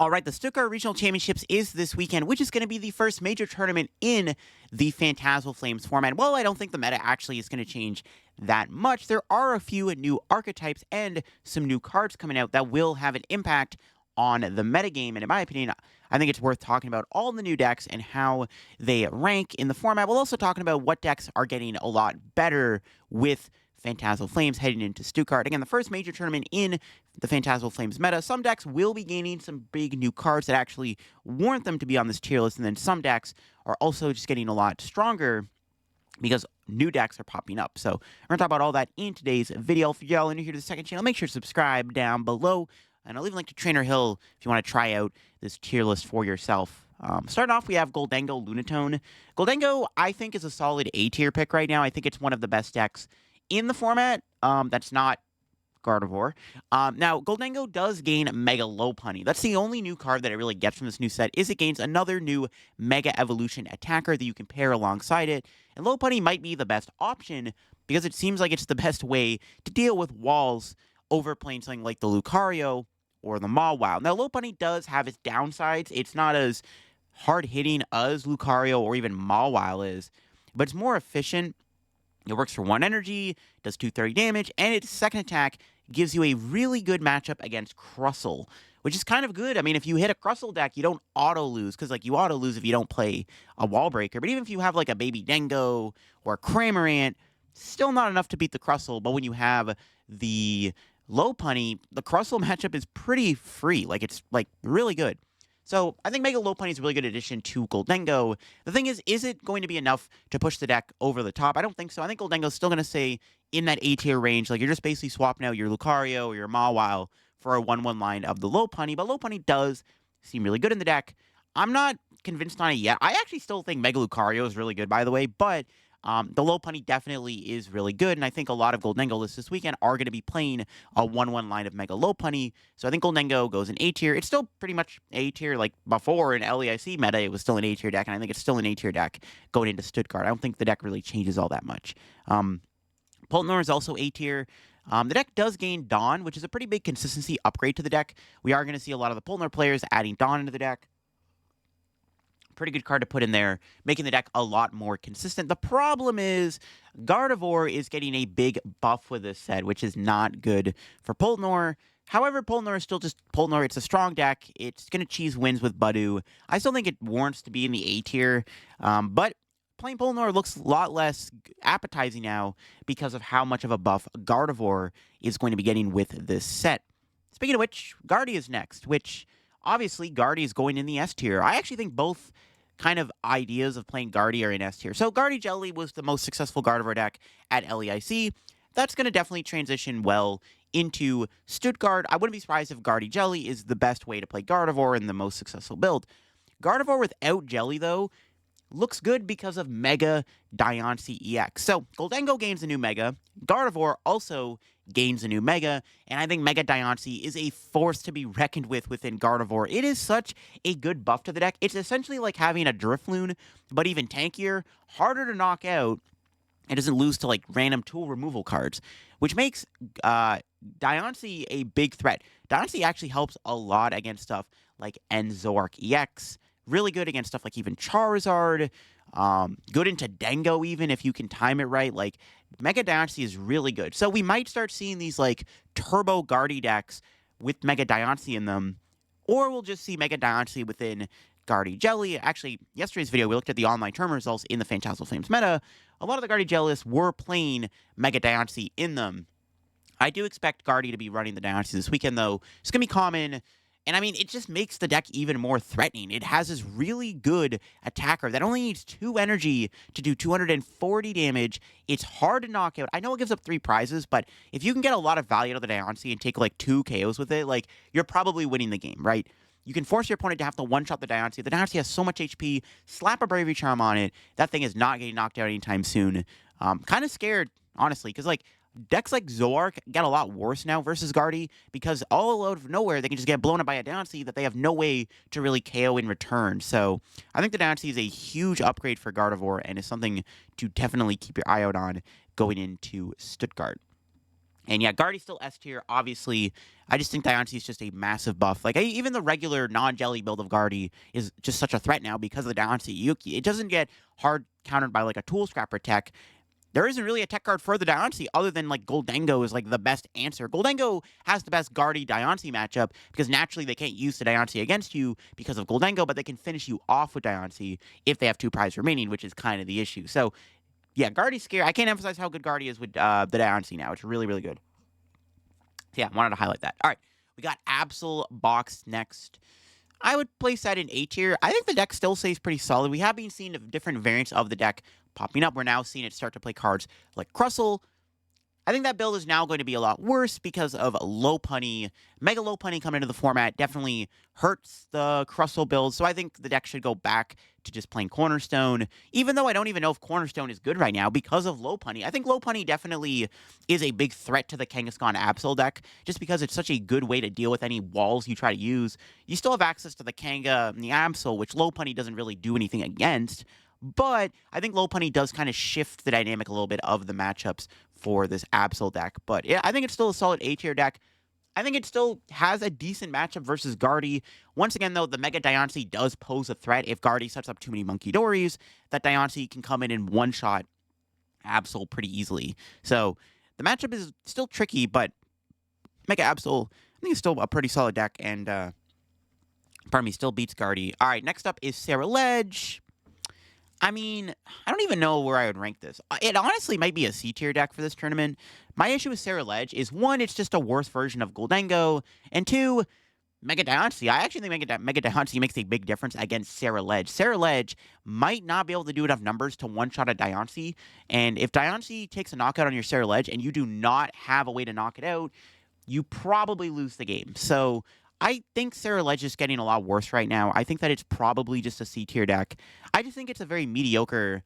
All right, the Stuttgart Regional Championships is this weekend, which is going to be the first major tournament in the Phantasmal Flames format. Well, I don't think the meta actually is going to change that much. There are a few new archetypes and some new cards coming out that will have an impact on the metagame, and in my opinion, I think it's worth talking about all the new decks and how they rank in the format. We'll also talking about what decks are getting a lot better with Phantasmal Flames heading into Stuttgart. Again, the first major tournament in the Phantasmal Flames meta. Some decks will be gaining some big new cards that actually warrant them to be on this tier list, and then some decks are also just getting a lot stronger because new decks are popping up. So we're going to talk about all that in today's video. If y'all are new here to the second channel, make sure to subscribe down below, and I'll leave a link to Trainer Hill if you want to try out this tier list for yourself. Starting off, we have Gholdengo Lunatone. Gholdengo, I think, is a solid A-tier pick right now. I think it's one of the best decks in the format. That's not Gardevoir. Now, Gholdengo does gain Mega Lopunny. That's the only new card that it really gets from this new set, is it gains another new Mega Evolution attacker that you can pair alongside it. And Lopunny might be the best option because it seems like it's the best way to deal with walls over playing something like the Lucario or the Mawile. Now, Lopunny does have its downsides. It's not as hard-hitting as Lucario or even Mawile is, but it's more efficient. It works for 1 energy, does 230 damage, and its second attack gives you a really good matchup against Crustle, which is kind of good. I mean, if you hit a Crustle deck, you don't auto-lose, because, like, you auto-lose if you don't play a Wall Breaker. But even if you have, like, a Baby Dengo or a Cramorant, still not enough to beat the Crustle. But when you have the Lopunny, the Crustle matchup is pretty free. Like, it's, like, really good. So I think Mega Lopunny is a really good addition to Gholdengo. The thing is it going to be enough to push the deck over the top? I don't think so. I think Gholdengo is still going to stay in that A-tier range. Like, you're just basically swapping out your Lucario or your Mawile for a 1/1 line of the Lopunny. But Lopunny does seem really good in the deck. I'm not convinced on it yet. I actually still think Mega Lucario is really good, by the way. But the Lopunny definitely is really good, and I think a lot of Gholdengo lists this weekend are going to be playing a 1/1 line of Mega Lopunny, so I think Gholdengo goes in A-tier. It's still pretty much A-tier, like before in LEIC meta, it was still an A-tier deck, and I think it's still an A-tier deck going into Stuttgart. I don't think the deck really changes all that much. Poltnor is also A-tier. The deck does gain Dawn, which is a pretty big consistency upgrade to the deck. We are going to see a lot of the Poltnor players adding Dawn into the deck. Pretty good card to put in there, making the deck a lot more consistent. The problem is Gardevoir is getting a big buff with this set, which is not good for Poltnor. However, Poltnor is still just Poltnor. It's a strong deck. It's going to cheese wins with Budew. I still think it warrants to be in the A tier, but playing Poltnor looks a lot less appetizing now because of how much of a buff Gardevoir is going to be getting with this set. Speaking of which, Guardy is next, which obviously Guardy is going in the S tier. I actually think both kind of ideas of playing Guardy are in S tier. So Guardy Jelly was the most successful Gardevoir deck at LEIC. That's going to definitely transition well into Stuttgart. I wouldn't be surprised if Guardy Jelly is the best way to play Gardevoir in the most successful build. Gardevoir without Jelly, though, looks good because of Mega Diancie EX. So Gholdengo gains a new Mega. Gardevoir also gains a new Mega, and I think Mega Diancie is a force to be reckoned with within Gardevoir. It is such a good buff to the deck. It's essentially like having a Drifloon, but even tankier, harder to knock out, and doesn't lose to, like, random tool removal cards, which makes Diancie a big threat. Diancie actually helps a lot against stuff like Zoroark EX, really good against stuff like even Charizard, good into Dengo even if you can time it right. Like, Mega Diancie is really good. So we might start seeing these, like, Turbo Guardy decks with Mega Diancie in them, or we'll just see Mega Diancie within Guardy Jelly. Actually, yesterday's video, we looked at the online tournament results in the Phantasmal Flames meta. A lot of the Guardy Jellists were playing Mega Diancie in them. I do expect Guardy to be running the Diancie this weekend, though. It's going to be common. And, I mean, it just makes the deck even more threatening. It has this really good attacker that only needs 2 energy to do 240 damage. It's hard to knock out. I know it gives up 3 prizes, but if you can get a lot of value out of the Diancie and take, like, 2 KOs with it, like, you're probably winning the game, right? You can force your opponent to have to one-shot the Diancie. The Diancie has so much HP. Slap a Bravery Charm on it. That thing is not getting knocked out anytime soon. Kind of scared, honestly, because, like, decks like Zoroark get a lot worse now versus Guardy because all out of nowhere they can just get blown up by a Diancie that they have no way to really KO in return. So I think the Diancie is a huge upgrade for Gardevoir and is something to definitely keep your eye out on going into Stuttgart. And yeah, Guardy's still S tier. Obviously, I just think Diancie is just a massive buff. Like, even the regular non-jelly build of Guardy is just such a threat now because of the Diancie. It doesn't get hard countered by, like, a Tool Scrapper tech. There isn't really a tech card for the Diancie other than, like, Goldengo is, like, the best answer. Goldengo has the best Guardy-Diancie matchup because naturally they can't use the Diancie against you because of Goldengo, but they can finish you off with Diancie if they have 2 prizes remaining, which is kind of the issue. So, yeah, Guardy's scary. I can't emphasize how good Guardy is with the Diancie now. It's really, really good. So yeah, I wanted to highlight that. All right, we got Absol box next. I would place that in A tier. I think the deck still stays pretty solid. We have been seeing different variants of the deck popping up. We're now seeing it start to play cards like Crustle. I think that build is now going to be a lot worse because of Lopunny. Mega Lopunny coming into the format definitely hurts the Crustle build, so I think the deck should go back to just playing Cornerstone, even though I don't even know if Cornerstone is good right now because of Lopunny. I think Lopunny definitely is a big threat to the Kangaskhan Absol deck, just because it's such a good way to deal with any walls you try to use. You still have access to the Kanga and the Absol, which Lopunny doesn't really do anything against, but I think Lopunny does kind of shift the dynamic a little bit of the matchups for this Absol deck. But yeah, I think it's still a solid A-tier deck. I think it still has a decent matchup versus Guardy. Once again, though, the Mega Diancie does pose a threat. If Guardy sets up too many Monkey Dories, that Diancie can come in and one-shot Absol pretty easily. So the matchup is still tricky, but Mega Absol, I think, is still a pretty solid deck, and, pardon me, still beats Guardy. All right, next up is Ceruledge. I mean, I don't even know where I would rank this. It honestly might be a C-tier deck for this tournament. My issue with Ceruledge is, 1, it's just a worse version of Goldengo, and 2, Mega Diancie. I actually think Mega Diancie makes a big difference against Ceruledge. Ceruledge might not be able to do enough numbers to one-shot a Diancie, and if Diancie takes a knockout on your Ceruledge and you do not have a way to knock it out, you probably lose the game. So I think Ceruledge is getting a lot worse right now. I think that it's probably just a C-tier deck. I just think it's a very mediocre,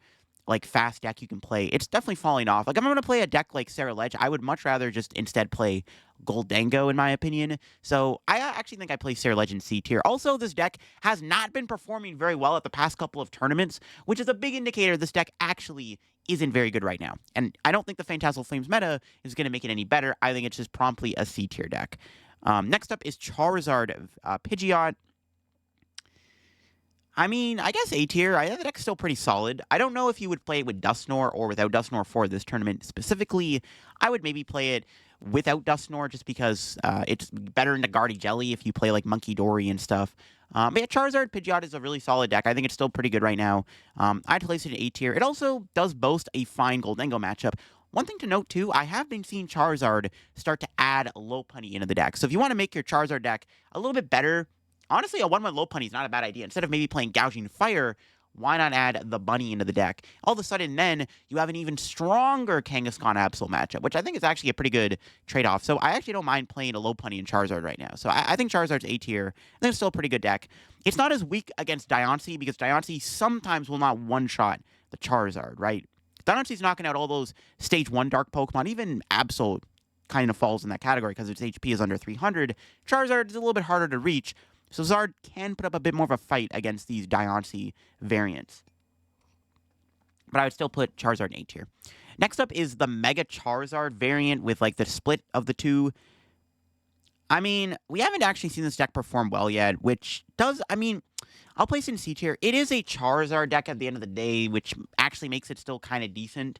like, fast deck you can play. It's definitely falling off. Like, if I'm going to play a deck like Ceruledge, I would much rather just instead play Goldengo, in my opinion. So I actually think I play Ceruledge in C-tier. Also, this deck has not been performing very well at the past couple of tournaments, which is a big indicator this deck actually isn't very good right now. And I don't think the Phantasmal Flames meta is going to make it any better. I think it's just promptly a C-tier deck. Next up is Charizard Pidgeot. I mean, I guess A-tier. I think the deck's still pretty solid. I don't know if you would play it with Dusknoir or without Dusknoir for this tournament specifically. I would maybe play it without Dusknoir just because it's better into Guardy Jelly if you play like Monkey Dory and stuff. But yeah, Charizard Pidgeot is a really solid deck. I think it's still pretty good right now. I'd place it in A-tier. It also does boast a fine Goldengo matchup. One thing to note, too, I have been seeing Charizard start to add Lopunny into the deck. So if you want to make your Charizard deck a little bit better, honestly, a 1-1 Lopunny is not a bad idea. Instead of maybe playing Gouging Fire, why not add the Bunny into the deck? All of a sudden, then, you have an even stronger Kangaskhan Absol matchup, which I think is actually a pretty good trade-off. So I actually don't mind playing a Lopunny and Charizard right now. So I think Charizard's A-tier. I think it's still a pretty good deck. It's not as weak against Diancie, because Diancie sometimes will not one-shot the Charizard, right? Diancie's knocking out all those Stage 1 Dark Pokemon. Even Absol kind of falls in that category because its HP is under 300. Charizard is a little bit harder to reach, so Zard can put up a bit more of a fight against these Diancie variants. But I would still put Charizard in A-tier. Next up is the Mega Charizard variant with, like, the split of the two. I mean, we haven't actually seen this deck perform well yet, which does, I mean, I'll place it in C-tier. It is a Charizard deck at the end of the day, which actually makes it still kind of decent.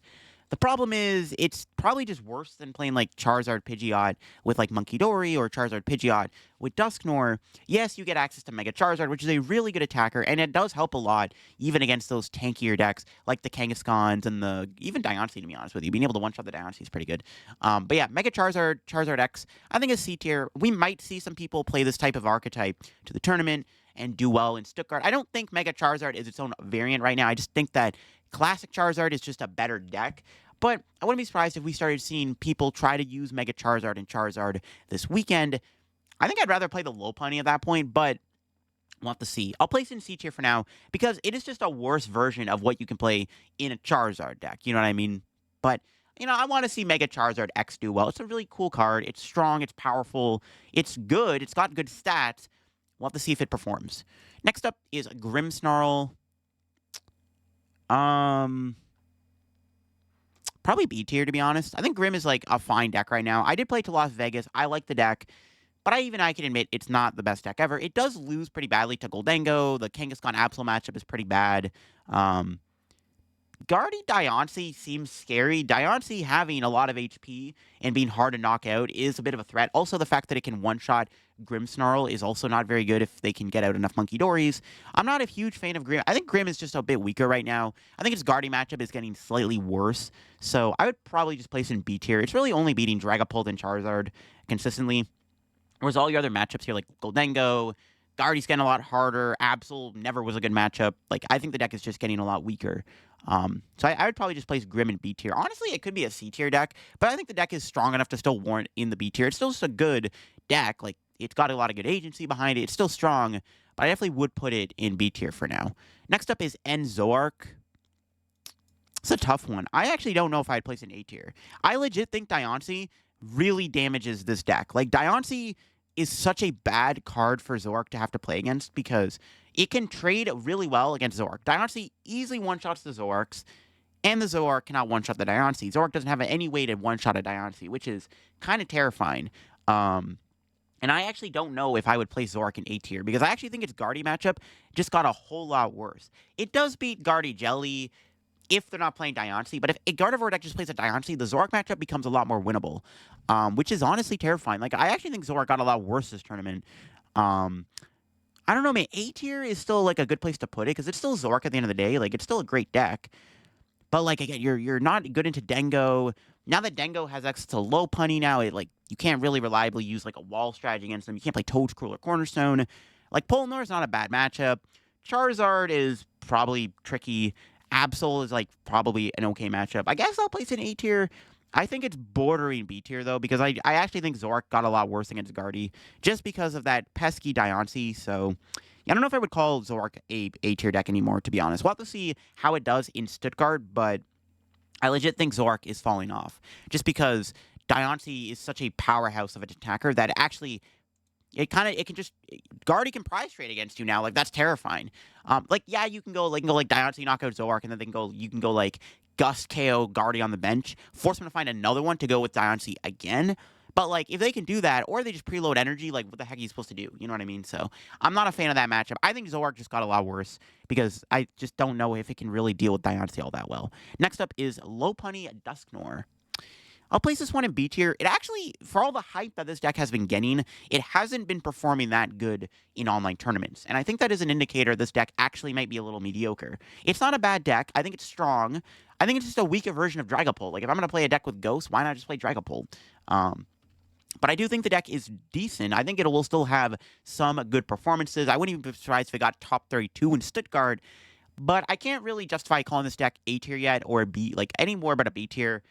The problem is, it's probably just worse than playing, like, Charizard Pidgeot with, like, Monkey Dory or Charizard Pidgeot with Dusknoir. Yes, you get access to Mega Charizard, which is a really good attacker, and it does help a lot, even against those tankier decks, like the Kangaskhan's and even Diancie, to be honest with you. Being able to one-shot the Diancie is pretty good. But yeah, Mega Charizard, Charizard X, I think is C-tier. We might see some people play this type of archetype to the tournament and do well in Stuttgart. I don't think Mega Charizard is its own variant right now. I just think that Classic Charizard is just a better deck. But I wouldn't be surprised if we started seeing people try to use Mega Charizard and Charizard this weekend. I think I'd rather play the Lopunny at that point, but we'll have to see. I'll place it in C-tier for now because it is just a worse version of what you can play in a Charizard deck. You know what I mean? But, you know, I want to see Mega Charizard X do well. It's a really cool card. It's strong. It's powerful. It's good. It's got good stats. We'll have to see if it performs. Next up is Grimmsnarl. Probably B tier, to be honest. I think Grimm is like a fine deck right now. I did play to Las Vegas. I like the deck. But I can admit it's not the best deck ever. It does lose pretty badly to Goldengo. The Kangaskhan Absol matchup is pretty bad. Guardy Diancie seems scary. Diancie having a lot of HP and being hard to knock out is a bit of a threat. Also, the fact that it can one-shot Grimmsnarl is also not very good if they can get out enough Monkey Dories. I'm not a huge fan of Grimm. I think Grimm is just a bit weaker right now. I think its Guardy matchup is getting slightly worse. So I would probably just place it in B tier. It's really only beating Dragapult and Charizard consistently. Whereas all your other matchups here, like Goldengo, Guardy's getting a lot harder. Absol never was a good matchup. Like, I think the deck is just getting a lot weaker. So I would probably just place Grimm in B tier. Honestly, it could be a C tier deck, but I think the deck is strong enough to still warrant in the B tier. It's still just a good deck. Like, it's got a lot of good agency behind it. It's still strong, but I definitely would put it in B tier for now. Next up is Zoroark. It's a tough one. I actually don't know if I'd place it in A tier. I legit think Diancie really damages this deck. Like, Diancie is such a bad card for Zoroark to have to play against because it can trade really well against Zoroark. Diancie easily one-shots the Zoroarks, and the Zoroark cannot one-shot the Diancie. Zoroark doesn't have any way to one-shot a Diancie, which is kind of terrifying. And I actually don't know if I would place Zoroark in A tier because I actually think its Guardy matchup just got a whole lot worse. It does beat Guardy Jelly if they're not playing Diancie, but if a Gardevoir deck just plays a Diancie, the Zoroark matchup becomes a lot more winnable, which is honestly terrifying. Like, I actually think Zoroark got a lot worse this tournament. I don't know, man. A tier is still, like, a good place to put it, because it's still Zoroark at the end of the day. Like, it's still a great deck. But, like, again, you're not good into Dengo. Now that Dengo has access to Lopunny now, you can't really reliably use, like, a wall strategy against them. You can't play Toedscruel or Cornerstone. Like, Polnor is not a bad matchup. Charizard is probably tricky. Absol is, like, probably an okay matchup. I guess I'll place it in A tier. I think it's bordering B tier, though, because I actually think Zoroark got a lot worse against Guardy just because of that pesky Diancie. So, yeah, I don't know if I would call Zoroark a tier deck anymore, to be honest. We'll have to see how it does in Stuttgart, but I legit think Zoroark is falling off just because Diancie is such a powerhouse of an attacker that actually Guardy can prize trade against you now. Like, that's terrifying. Yeah, you can go Diancie knock out Zoroark, and then you can go like Gust KO Guardy on the bench, force him to find another one to go with Diancie again. But, like, if they can do that, or they just preload energy, like, what the heck are you supposed to do? You know what I mean? So, I'm not a fan of that matchup. I think Zoroark just got a lot worse, because I just don't know if it can really deal with Diancie all that well. Next up is Lopunny Dusknoir. I'll place this one in B tier. It actually, for all the hype that this deck has been getting, it hasn't been performing that good in online tournaments. And I think that is an indicator this deck actually might be a little mediocre. It's not a bad deck. I think it's strong. I think it's just a weaker version of Dragapult. Like, if I'm going to play a deck with Ghost, why not just play Dragapult? But I do think the deck is decent. I think it will still have some good performances. I wouldn't even be surprised if it got top 32 in Stuttgart. But I can't really justify calling this deck A tier yet, or B, like, any more but a B tier.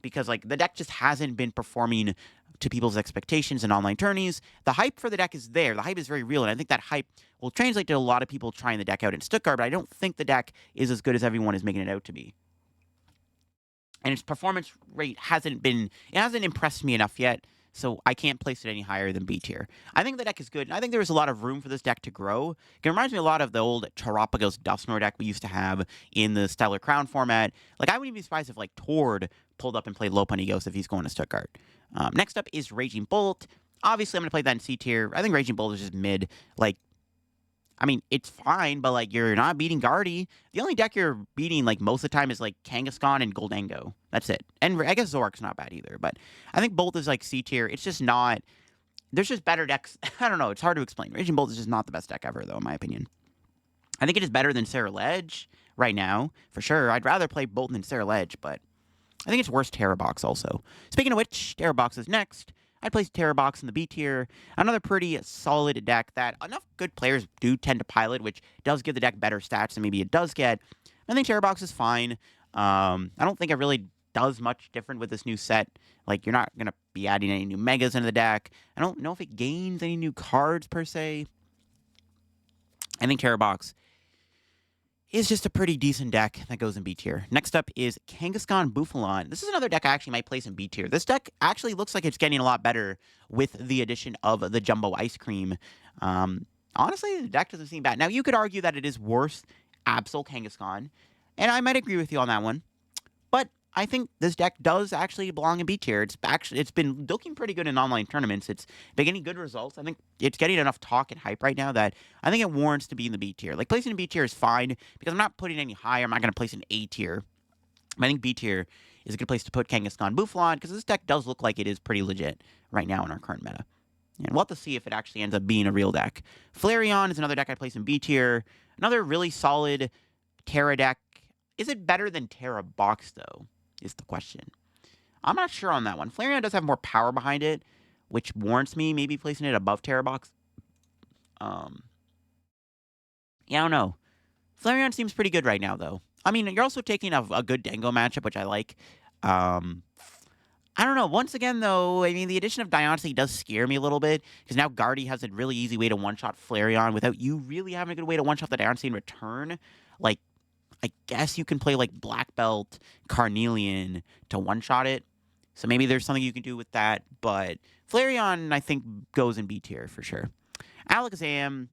Because, like, the deck just hasn't been performing to people's expectations in online tourneys. The hype for the deck is there. The hype is very real, and I think that hype will translate to a lot of people trying the deck out in Stuttgart, but I don't think the deck is as good as everyone is making it out to be. And its performance rate hasn't impressed me enough yet, so I can't place it any higher than B tier. I think the deck is good, and I think there is a lot of room for this deck to grow. It reminds me a lot of the old Terrapagos Dusknoir deck we used to have in the Stellar Crown format. Like, I wouldn't even be surprised if, like, Tord pulled up and played Lopunny Ghost if he's going to Stuttgart. Next up is Raging Bolt. Obviously, I'm going to play that in C tier. I think Raging Bolt is just mid. Like, I mean, it's fine, but, like, you're not beating Guardy. The only deck you're beating, like, most of the time is, like, Kangaskhan and Goldengo. That's it. And I guess Zoroark's not bad either, but I think Bolt is, like, C tier. It's just not... There's just better decks. I don't know. It's hard to explain. Raging Bolt is just not the best deck ever, though, in my opinion. I think it is better than Ceruledge right now, for sure. I'd rather play Bolt than Ceruledge, but I think it's worse Tera Box also. Speaking of which, Tera Box is next. I'd place Tera Box in the B tier. Another pretty solid deck that enough good players do tend to pilot, which does give the deck better stats than maybe it does get. I think Tera Box is fine. I don't think it really does much different with this new set. Like, you're not going to be adding any new Megas into the deck. I don't know if it gains any new cards, per se. I think Tera Box is just a pretty decent deck that goes in B tier. Next up is Kangaskhan Buffalon. This is another deck I actually might place in B tier. This deck actually looks like it's getting a lot better with the addition of the Jumbo Ice Cream. Honestly, the deck doesn't seem bad. Now, you could argue that it is worse Absol Kangaskhan, and I might agree with you on that one. But I think this deck does actually belong in B tier. It's been looking pretty good in online tournaments. It's been getting good results. I think it's getting enough talk and hype right now that I think it warrants to be in the B tier. Like, placing in B tier is fine because I'm not putting any higher. I'm not going to place in A tier. I think B tier is a good place to put Kangaskhan Buffalon because this deck does look like it is pretty legit right now in our current meta. And we'll have to see if it actually ends up being a real deck. Flareon is another deck I place in B tier. Another really solid Tera deck. Is it better than Tera Box, though, is the question. I'm not sure on that one. Flareon does have more power behind it, which warrants me maybe placing it above Tera Box. Yeah, I don't know. Flareon seems pretty good right now, though. I mean, you're also taking a good Dango matchup, which I like. I don't know. Once again, though, I mean, the addition of Diancie does scare me a little bit, because now Gardy has a really easy way to one-shot Flareon without you really having a good way to one-shot the Diancie in return. Like, I guess you can play, like, Black Belt, Carnelian to one-shot it. So maybe there's something you can do with that, but Flareon, I think, goes in B tier for sure. Alakazam,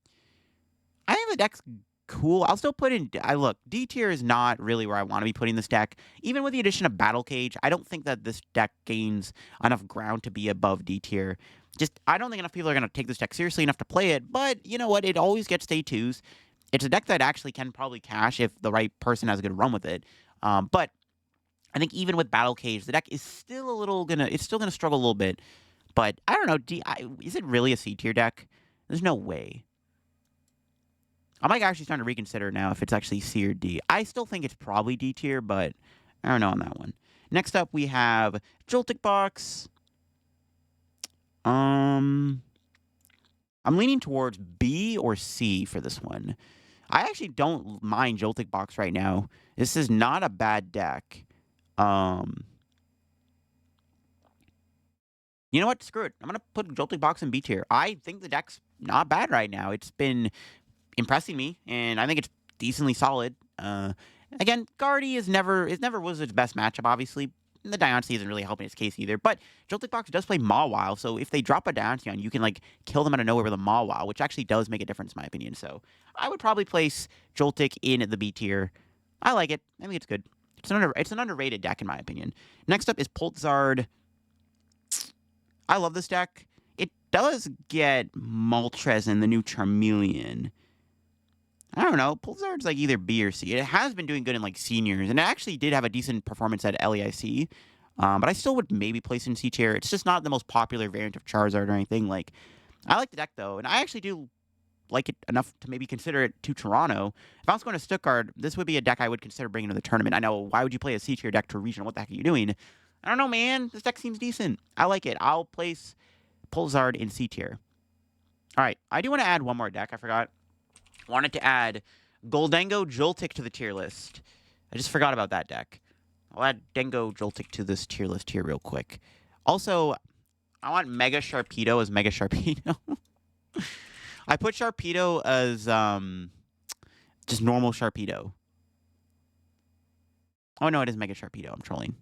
I think the deck's cool. I'll still put in... look, D tier is not really where I want to be putting this deck. Even with the addition of Battle Cage, I don't think that this deck gains enough ground to be above D tier. I don't think enough people are going to take this deck seriously enough to play it, but you know what? It always gets day 2s. It's a deck that actually can probably cash if the right person has a good run with it. But I think even with Battle Cage, the deck is still a little it's still gonna struggle a little bit. But I don't know. Is it really a C tier deck? There's no way. I might actually start to reconsider now if it's actually C or D. I still think it's probably D tier, but I don't know on that one. Next up, we have Joltik Box. I'm leaning towards B or C for this one. I actually don't mind Joltik Box right now. This is not a bad deck. You know what? Screw it. I'm going to put Joltik Box in B tier. I think the deck's not bad right now. It's been impressing me, and I think it's decently solid. Again, Gardy never was its best matchup, obviously. The Diancie isn't really helping its case either, but Joltik Box does play Mawile, so if they drop a Diancie on you, can, like, kill them out of nowhere with a Mawile, which actually does make a difference, in my opinion. So I would probably place Joltik in the B tier. I like it. I think it's good. It's an underrated deck, in my opinion. Next up is Poltzard. I love this deck. It does get Moltres and the new Charmeleon. I don't know. Poltzard's like either B or C. It has been doing good in like seniors, and it actually did have a decent performance at LEIC. But I still would maybe place in C tier. It's just not the most popular variant of Charizard or anything. Like, I like the deck though, and I actually do like it enough to maybe consider it to Toronto. If I was going to Stuttgart, this would be a deck I would consider bringing to the tournament. I know, why would you play a C tier deck to a regional? What the heck are you doing? I don't know, man. This deck seems decent. I like it. I'll place Poltzard in C tier. All right, I do want to add one more deck. I forgot. Wanted to add Goldango Joltik to the tier list. I just forgot about that deck. I'll add Dango Joltik to this tier list here real quick. Also, I want Mega Sharpedo as Mega Sharpedo. I put Sharpedo as just normal Sharpedo. Oh, no, it is Mega Sharpedo. I'm trolling.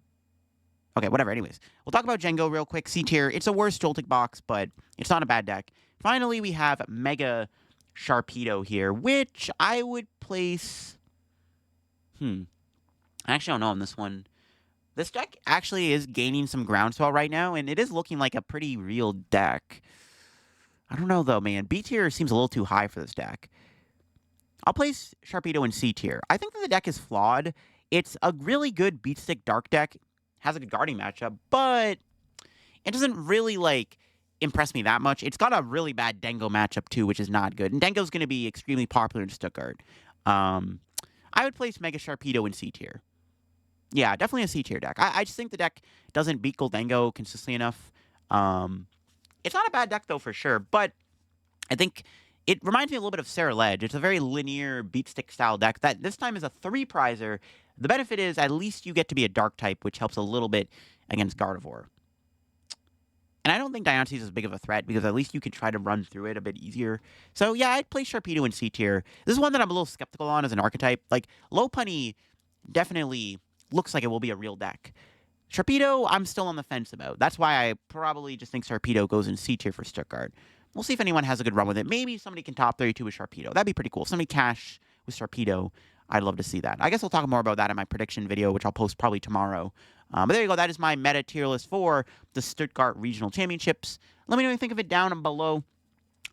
Okay, whatever. Anyways, we'll talk about Django real quick. C tier. It's a worse Joltik box, but it's not a bad deck. Finally, we have Mega Sharpedo here, which I would place... I actually don't know on this one. This deck actually is gaining some groundswell right now, and it is looking like a pretty real deck. I don't know, though, man. B tier seems a little too high for this deck. I'll place Sharpedo in C tier. I think that the deck is flawed. It's a really good Beat Stick Dark deck. Has a good guarding matchup, but it doesn't really, like, impress me that much. It's got a really bad Dango matchup, too, which is not good. And Dango's going to be extremely popular in Stuttgart. I would place Mega Sharpedo in C tier. Yeah, definitely a C tier deck. I just think the deck doesn't beat Goldango consistently enough. It's not a bad deck, though, for sure. But I think it reminds me a little bit of Ceruledge. It's a very linear beat stick style deck that this time is a 3-prizer. The benefit is at least you get to be a dark type, which helps a little bit against Gardevoir. And I don't think Diancie is as big of a threat because at least you can try to run through it a bit easier. So yeah, I'd place Sharpedo in C tier. This is one that I'm a little skeptical on as an archetype. Like, Lopunny definitely looks like it will be a real deck. Sharpedo, I'm still on the fence about. That's why I probably just think Sharpedo goes in C tier for Stuttgart. We'll see if anyone has a good run with it. Maybe somebody can top 32 with Sharpedo. That'd be pretty cool. If somebody cash with Sharpedo, I'd love to see that. I guess I'll talk more about that in my prediction video, which I'll post probably tomorrow. But there you go. That is my meta tier list for the Stuttgart Regional Championships. Let me know what you think of it down below.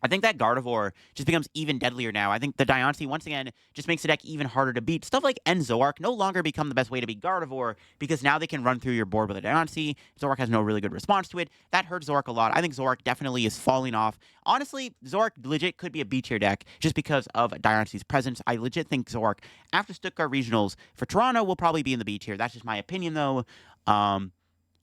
I think that Gardevoir just becomes even deadlier now. I think the Diancie, once again, just makes the deck even harder to beat. Stuff like Zoroark no longer become the best way to beat Gardevoir because now they can run through your board with a Diancie. Zoroark has no really good response to it. That hurts Zoroark a lot. I think Zoroark definitely is falling off. Honestly, Zoroark legit could be a B tier deck just because of Diancie's presence. I legit think Zoroark, after Stuttgart Regionals for Toronto, will probably be in the B tier. That's just my opinion, though.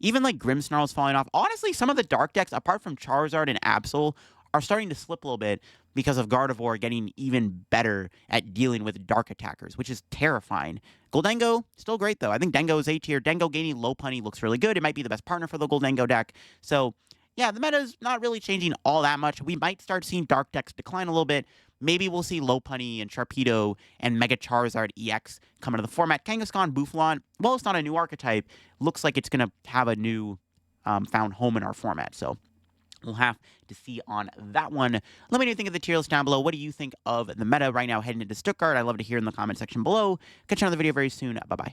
Even like Grimmsnarl is falling off. Honestly, some of the dark decks, apart from Charizard and Absol, are starting to slip a little bit because of Gardevoir getting even better at dealing with dark attackers, which is terrifying. Goldengo, still great, though. I think Dengo is A tier. Dengo gaining Lopunny looks really good. It might be the best partner for the Goldengo deck. So, yeah, the meta's not really changing all that much. We might start seeing dark decks decline a little bit. Maybe we'll see Lopunny and Sharpedo and Mega Charizard EX come into the format. Kangaskhan, Buffalon, well, it's not a new archetype. Looks like it's going to have a new found home in our format. So we'll have to see on that one. Let me know what you think of the tier list down below. What do you think of the meta right now heading into Stuttgart? I'd love to hear in the comment section below. Catch you on the video very soon. Bye-bye.